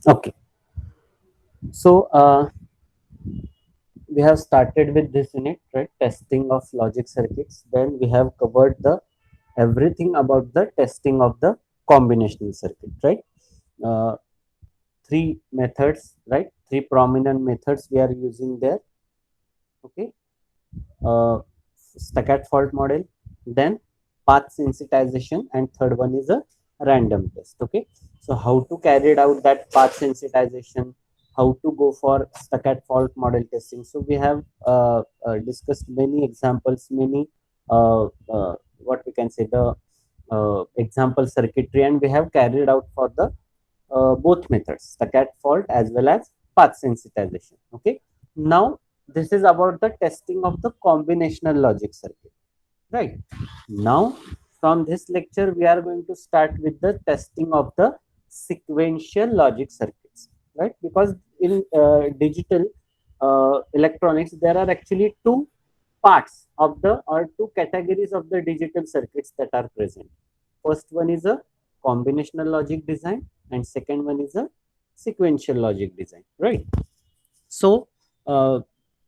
Okay, so we have started with this unit, right? Testing of logic circuits. Then we have covered the everything about the testing of the combinational circuit, right? Uh, Three methods, right? Three prominent methods we are using there. Okay, uh, stacked fault model, then path sensitization, and third one is a random test. Okay, so how to carry out that path sensitization, how to go for stacked fault model testing. So we have discussed many examples, many what we can say the example circuitry, and we have carried out for the both methods, stacked fault as well as path sensitization. Okay, now this is about the testing of the combinational logic circuit, right? Now from this lecture we are going to start with the testing of the sequential logic circuits, right? Because in digital electronics there are actually two parts of the or two categories of the digital circuits that are present. First one is a combinational logic design, and second one is a sequential logic design, right? So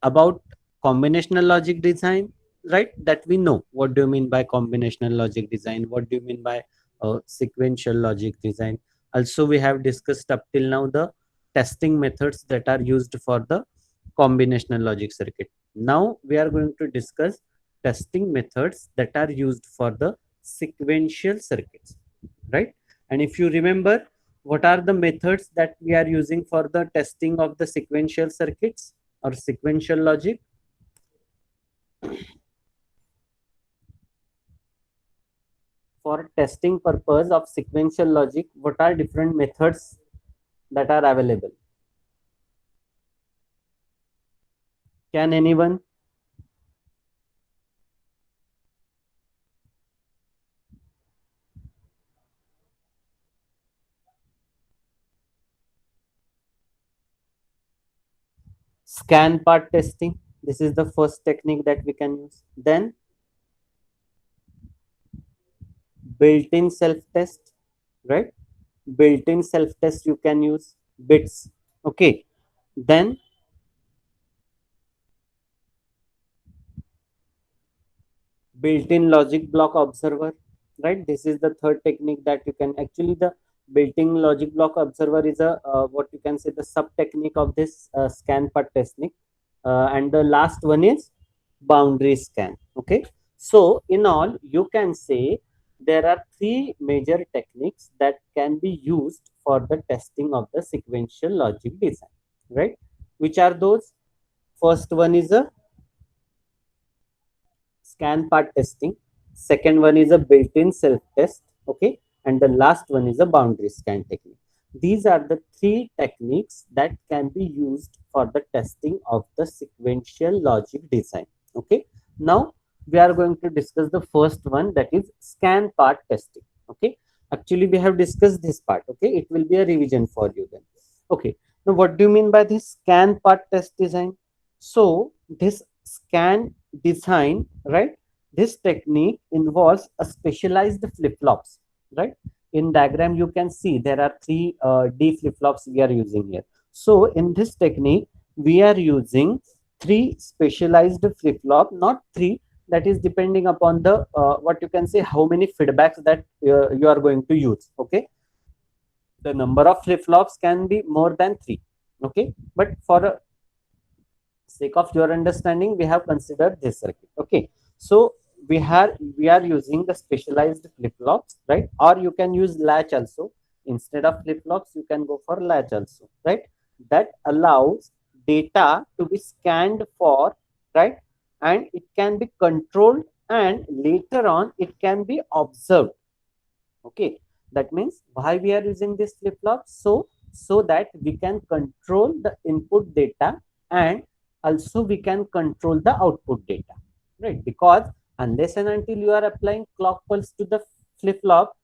about combinational logic design, right, that we know. What do you mean by combinational logic design? What do you mean by sequential logic design? Also we have discussed up till now the testing methods that are used for the combinational logic circuit. Now we are going to discuss testing methods that are used for the sequential circuits, right? And if you remember, what are the methods that we are using for the testing of the sequential circuits or sequential logic? For testing purpose of sequential logic, what are different methods that are available? Can anyone? Scan part testing. This is the first technique that we can use. Then built-in self-test, right? Built-in self-test you can use bits. Okay. Then built-in logic block observer, right? This is the third technique that you can actually, the built-in logic block observer is a what you can say the sub technique of this scan part technique, and the last one is boundary scan. Okay, so in all you can say there are three major techniques that can be used for the testing of the sequential logic design, right? Which are those? First one is a scan part testing, second one is a built-in self-test, okay, and the last one is a boundary scan technique. These are the three techniques that can be used for the testing of the sequential logic design. Okay, now we are going to discuss the first one, that is scan part testing. Okay, actually we have discussed this part. Okay, it will be a revision for you then. Okay, now what do you mean by this scan part test design? So this scan design, right, this technique involves a specialized flip-flops, right? In diagram you can see there are three D flip-flops we are using here. So in this technique we are using three specialized flip-flop, not three, that is depending upon the what you can say how many feedbacks that you are going to use. Okay, the number of flip-flops can be more than three. Okay, but for a sake of your understanding we have considered this circuit. Okay, so we are using the specialized flip-flops, right? Or you can use latch also. Instead of flip-flops you can go for latch also, right? That allows data to be scanned for, right, and it can be controlled, and later on it can be observed. Okay, that means why we are using this flip-flop? So that we can control the input data, and also we can control the output data, right? Because unless and until you are applying clock pulse to the flip-flop,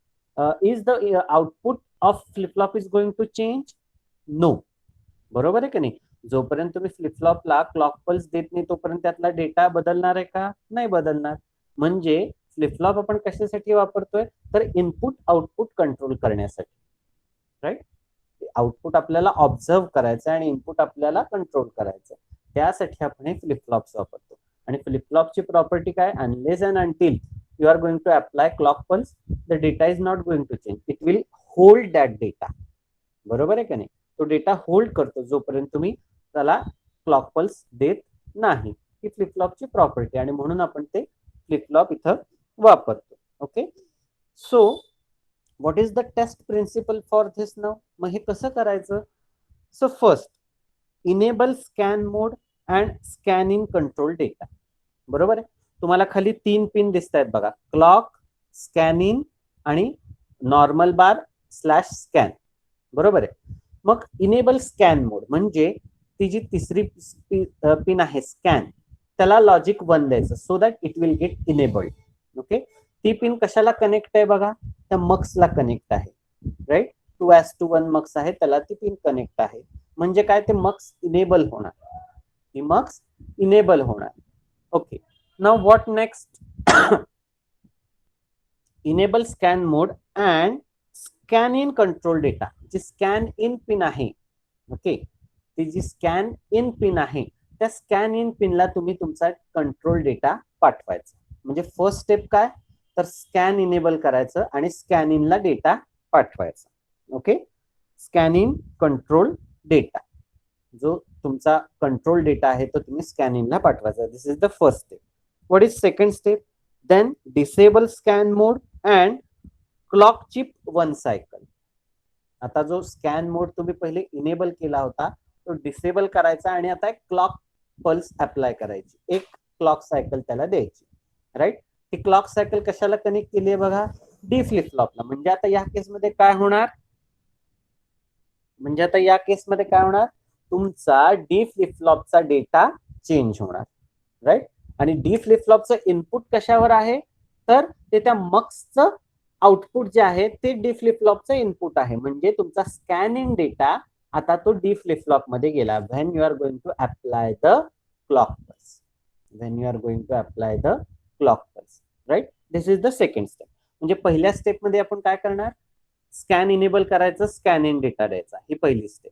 is the output of flip-flop is going to change? No. बरोबर आहे का नाही? जोपर्यंत तुम्ही फ्लिपफ्लॉपला clock pulse देत नाही तोपर्यंत त्यातला डेटा बदलणार आहे का? नाही बदलणार. म्हणजे फ्लिपफ्लॉप आपण कशासाठी वापरतोय? तर इनपुट आउटपुट कंट्रोल करण्यासाठी, राईट? आउटपुट आपल्याला ऑब्झर्व करायचं आणि इनपुट आपल्याला कंट्रोल करायचं, त्यासाठी आपण हे फ्लिप फ्लॉप्स वापरतो. आणि फ्लिप फ्लॉपची प्रॉपर्टी काय, unless and until you are going to apply clock pulse the data is not going to change, it will hold that data. बरोबर आहे का नाही, तो डेटा होल्ड करतो जोपर्यंत तुम्ही त्याला क्लॉक पल्स देत नाही. ही फ्लिप फ्लॉपची प्रॉपर्टी आणि म्हणून आपण ते फ्लिप फ्लॉप इथं वापरतो. Okay, so what is the test principle for this now. मग हे कसं करायचं. So first enable scan mode and scan in control data. बरोबर आहे, तुम्हाला खाली 3 पिन दिसत आहेत बघा, क्लॉक, स्कॅन इन आणि नॉर्मल बार स्लॅश स्कॅन. बरोबर आहे, मग इनेबल स्कॅन मोड म्हणजे ती जी तिसरी पिन आहे स्कॅन, त्याला लॉजिक 1 द्यायचं so that it will get enabled. Okay, ती पिन कशाला कनेक्ट आहे बघा, त्या मक्सला कनेक्ट आहे. राईट, 2:1 मक्स आहे, त्याला ती पिन कनेक्ट आहे. म्हणजे काय, ते मक्स इनेबल होणार, ती मक्स इनेबल होणार. Okay, now what next. Enable scan mode and scan in control data. जी स्कॅन इन पिन आहे, ओके, ती जी स्कॅन इन पिन आहे, त्या स्कॅन इन पिनला तुम्ही तुमचा कंट्रोल डेटा पाठवायचा. म्हणजे फर्स्ट स्टेप काय, तर स्कॅन इनेबल करायचं आणि स्कॅन इनला डेटा पाठवायचा. Okay, scan in control data, जो तुमचा कंट्रोल डेटा आहे तो तुम्ही स्कॅन इनला पाठवायचा. This is the first step. What is second step, then disable scan mode and clock chip 1 cycle. आता जो स्कॅन मोड तुम्ही पहिले इनेबल केला होता तो डिसेबल करायचा आणि आता एक क्लॉक पल्स अप्लाय करायची, एक क्लॉक सायकल त्याला द्यायची. राईट, ती क्लॉक सायकल कशाला कनेक्ट केली आहे बघा, डी फ्लिप फ्लॉपला. म्हणजे आता या केसमध्ये काय होणार, तुमचा डी फ्लिप फ्लॉपचा डेटा चेंज होणार. राईट, आणि डी फ्लिप फ्लॉपचं इनपुट कशावर आहे, तर ते त्या मक्सचं आउटपुट जे आहे ते डी फ्लिप फ्लॉपचं इनपुट आहे. म्हणजे तुमचा स्कॅन इन डेटा आता तो डी फ्लिप फ्लॉप मध्ये गेला. When you are going to apply the clock pulse, right, this is the second step. म्हणजे पहिल्या स्टेप मध्ये आपण काय करणार, स्कॅन इनेबल करायचं, स्कॅन इन डेटा द्यायचा, ही पहिली स्टेप.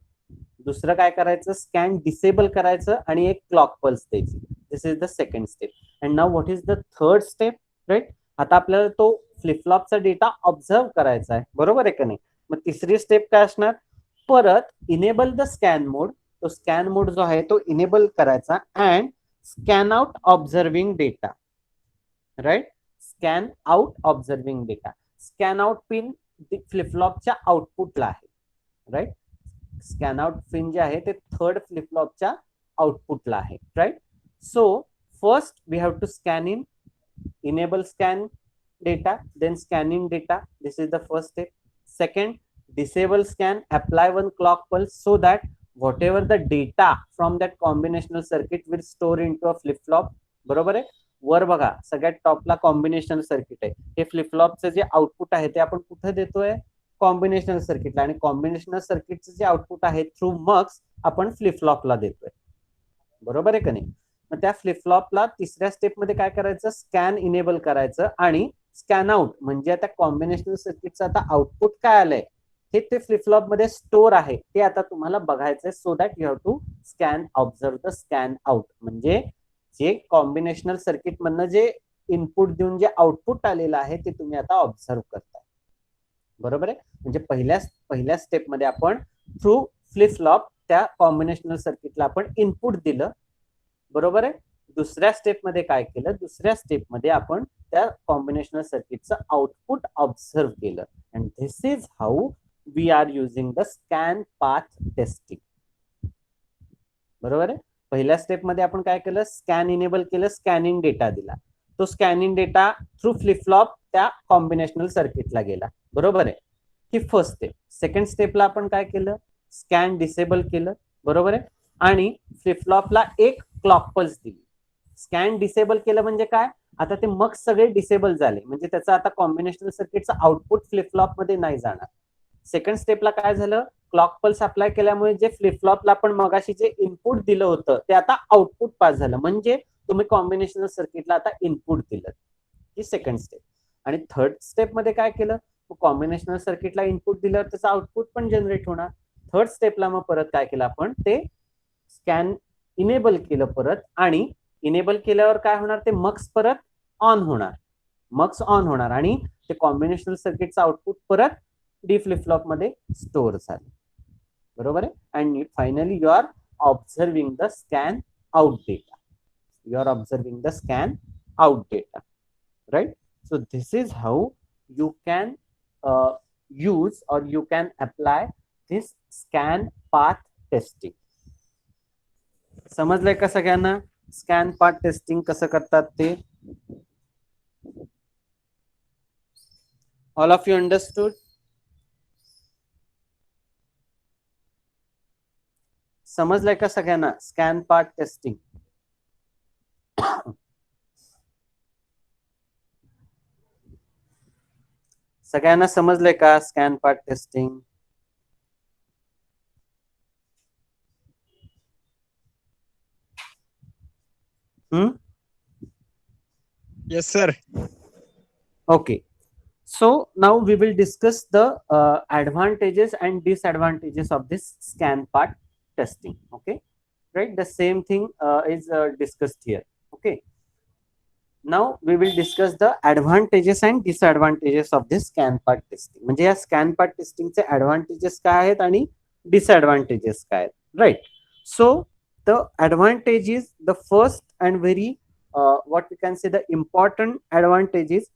दुसरं काय करायचं, स्कॅन डिसेबल करायचं आणि एक क्लॉक पल्स द्यायची. This is the second step. And now what is the third step. Right, आता आपल्याला तो फ्लिप फ्लॉपचा डेटा ऑब्झर्व करायचा आहे. बरोबर आहे का नाही. मग तिसरी स्टेप काय असणार, परत इनेबल द स्कॅन मोड. तो स्कॅन मोड जो आहे तो इनेबल करायचा and scan out observing data. Right, scan out observing data. Scan out pin flip फ्लॉपच्या आउटपुटला आहे. राईट, स्कॅन आउट पिन जे आहे ते थर्ड फ्लिप फ्लॉपच्या आउटपुटला आहे. Right, so first we have to scan in, enable scan data, then scanning data. This is the first step. Second, disable scan, apply 1 clock pulse so that whatever the data from that combinational circuit will store into a flip flop. बरोबर आहे. वर बघा सगळ्यात टॉपला combinational circuit आहे. हे flip फ्लॉपचं जे output आहे ते आपण कुठे देतोय, कॉम्बिनेशनल सर्किटला. आणि कॉम्बिनेशनल सर्किटचं जे आउटपुट आहे थ्रू मक्स आपण फ्लिप फ्लॉपला देतोय. बरोबर आहे का नाही. मग त्या फ्लिप फ्लॉपला तिसऱ्या स्टेप मध्ये काय करायचं, स्कॅन इनेबल करायचं आणि स्कॅन आउट म्हणजे आता कॉम्बिनेशनल सर्किटचं आता आउटपुट काय आलंय हे ते फ्लिप फ्लॉप मध्ये स्टोर आहे ते आता तुम्हाला बघायचंय. So that you have to scan observe the scan out. म्हणजे जे कॉम्बिनेशनल सर्किट मधनं जे इनपुट देऊन जे आउटपुट आलेलं आहे ते तुम्ही आता ऑब्झर्व करताय. बरोबर आहे. म्हणजे पहिल्या स्टेप मध्ये आपण थ्रू फ्लिप फ्लॉप त्या कॉम्बिनेशनल सर्किटला आपण इनपुट दिलं. बरोबर आहे. दुसऱ्या स्टेप मध्ये काय केलं, दुसऱ्या स्टेप मध्ये आपण त्या कॉम्बिनेशनल सर्किटचं आउटपुट ऑब्झर्व केलं. And this is how we are using the scan path testing. बरोबर आहे. पहिल्या स्टेप मध्ये आपण काय केलं, स्कॅन इनेबल केलं, स्कॅनिंग डेटा दिला. तो scanning data through flip flop त्या कॉम्बिनेशनल सर्किटला गेला. बरोबर आहे. ही फर्स्ट स्टेप. सेकंड स्टेपला आपण काय केलं, स्कॅन डिसेबल केलं. बरोबर आहे. आणि फ्लिप फ्लॉपला एक क्लॉक पल्स दिली. स्कॅन डिसेबल केलं म्हणजे काय, आता ते मग सगळे डिसेबल झाले. म्हणजे त्याचं आता कॉम्बिनेशनल सर्किटचं आउटपुट फ्लिप फ्लॉप मध्ये नाही जाणार. सेकंड स्टेपला काय झालं, क्लॉक पल्स अप्लाय केल्यामुळे जे फ्लिप फ्लॉपला आपण मगाशी जे इनपुट दिलं होतं ते आता आउटपुट पास झालं. म्हणजे तुम्ही कॉम्बिनेशनल सर्किटला आता इनपुट दिलं. ही सेकंड स्टेप. आणि थर्ड स्टेप मध्ये काय केलं, कॉम्बिनेशनल सर्किटला इनपुट दिल्यावर त्याचं आउटपुट पण जनरेट होणार. थर्ड स्टेपला मग परत काय केलं आपण, ते स्कॅन इनेबल केलं परत, आणि इनेबल केल्यावर काय होणार, ते मक्स परत ऑन होणार, मक्स ऑन होणार, आणि ते कॉम्बिनेशनल सर्किटचं आउटपुट परत डी फ्लिप फ्लॉप मध्ये स्टोअर झालं. बरोबर आहे. And finally you are observing the scan out data. You are observing the scan out data, right? So this is how you can use, or you can apply this scan path testing. समजलंय का सगळ्यांना scan path testing कसं करतात ते? All of you understood? समजलंय का सगळ्यांना scan path testing? सगळ्यांना समजलंय का scan path testing? Yes, sir. Okay. So now we will discuss the advantages and disadvantages of this scan path testing. Okay, right? The same thing is discussed here. Okay. Now we will discuss the advantages and disadvantages of this scan path testing. म्हणजे या scan path testing चे advantages काय आहेत आणि disadvantages काय आहेत, right? So the advantage is, the first and very what we can say, the important advantage is,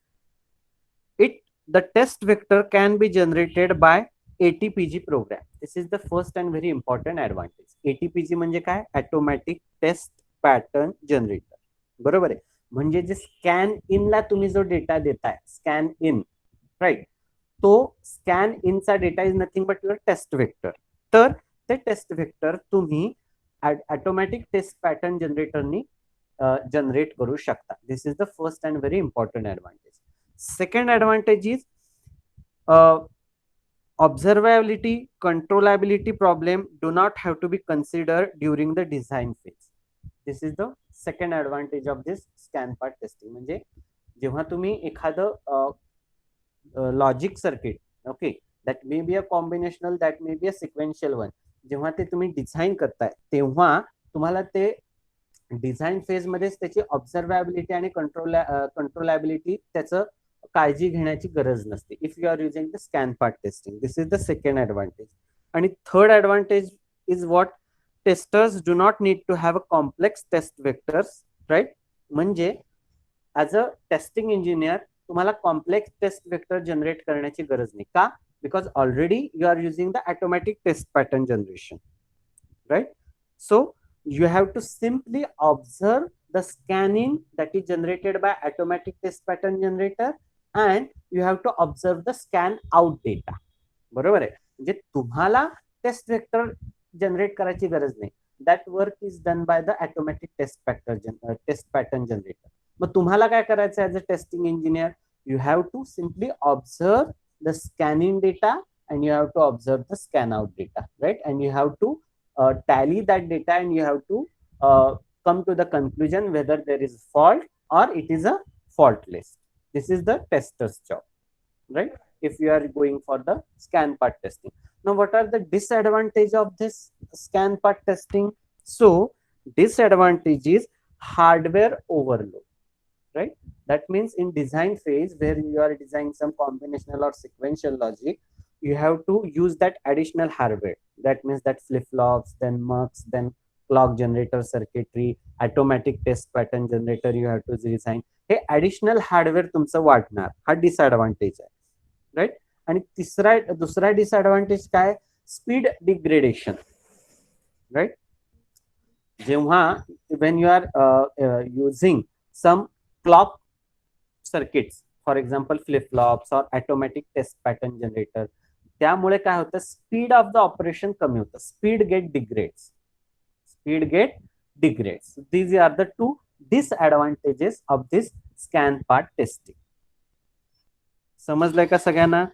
the test vector can be generated by ATPG program. This is the first and very important advantage. ATPG म्हणजे काय, automatic test pattern generator. बरोबर आहे. म्हणजे जे scan इन ला तुम्ही जो data देताय, scan in, right, तो scan इनचा data is nothing but your test vector. तर ते टेस्ट वेक्टर तुम्ही ऑटोमॅटिक टेस्ट पॅटर्न जनरेटरनी जनरेट करू शकता. This is the first and very important advantage. Second advantage is observability, controllability problem do not have to be considered during the design phase. This is the second advantage of this scan path testing. म्हणजे जेव्हा तुम्ही एखादं logic circuit, okay, that may be a combinational, that may be a sequential one, जेव्हा ते तुम्ही design करताय तेव्हा तुम्हाला ते डिझाईन फेज मध्येच त्याची ऑब्झर्वेबिलिटी आणि कंट्रोलॅबिलिटी त्याचं काळजी घेण्याची गरज नसते if you are using the scan part testing. This is the second advantage. आणि third advantage is what, testers do not need to have a complex test vectors, right? म्हणजे ऍज अ टेस्टिंग इंजिनियर तुम्हाला complex test vector generate करण्याची गरज नाही. का? Because already you are using the automatic test pattern generation, right? So you have to simply observe the scanning that is generated by automatic test pattern generator, and you have to observe the scan out data. बरोबर आहे. म्हणजे तुम्हाला test vector generate करायची गरज नाही. That work is done by the automatic test pattern generator. मग तुम्हाला काय करायचं as a testing engineer, you have to simply observe the scanning data and you have to observe the scan out data, right? And you have to tally that data, and you have to come to the conclusion whether there is fault or it is a faultless. This is the tester's job, right? If you are going for the scan path testing. Now what are the disadvantage of this scan path testing? So disadvantage is hardware overload, right? That means in design phase where you are designing some combinational or sequential logic, you have to use that additional hardware. That means that flip-flops, then mux, then clock generator circuitry, automatic test pattern generator you have to design. हे additional hardware तुमचं वाढणार, हा disadvantage आहे, right? आणि दुसरा disadvantage काय? Speed degradation, right? जेव्हा when you are using some clock circuits, for example flip flops or automatic test pattern generator, त्यामुळे काय होतं, स्पीड ऑफ द ऑपरेशन कमी होतं, speed get degrades. These are the two disadvantages of this scan part testing. समजलंय का सगळ्यांना?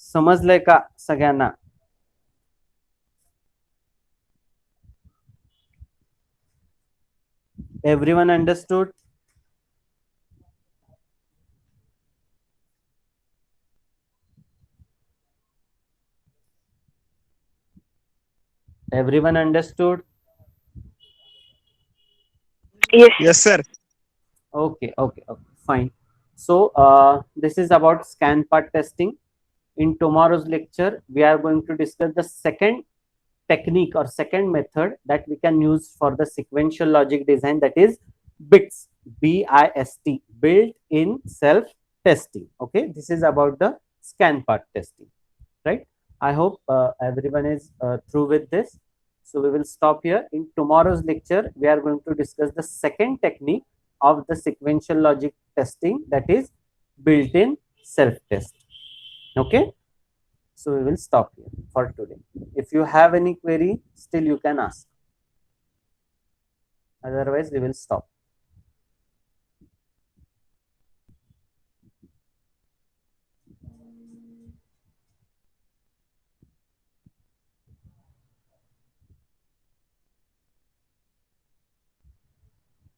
समजलंय का सगळ्यांना? Everyone understood? Everyone understood? Yes. Yes, sir. Okay, okay, okay, fine. So this is about scan part testing. In tomorrow's lecture, we are going to discuss the second technique or second method that we can use for the sequential logic design, that is BIST, BIST, built-in self-testing. Okay, this is about the scan part testing, right? I hope everyone is through with this. So we will stop here. In tomorrow's lecture, we are going to discuss the second technique of the sequential logic testing, that is built-in self-test. Okay, so we will stop here for today. If you have any query, still you can ask. Otherwise, we will stop.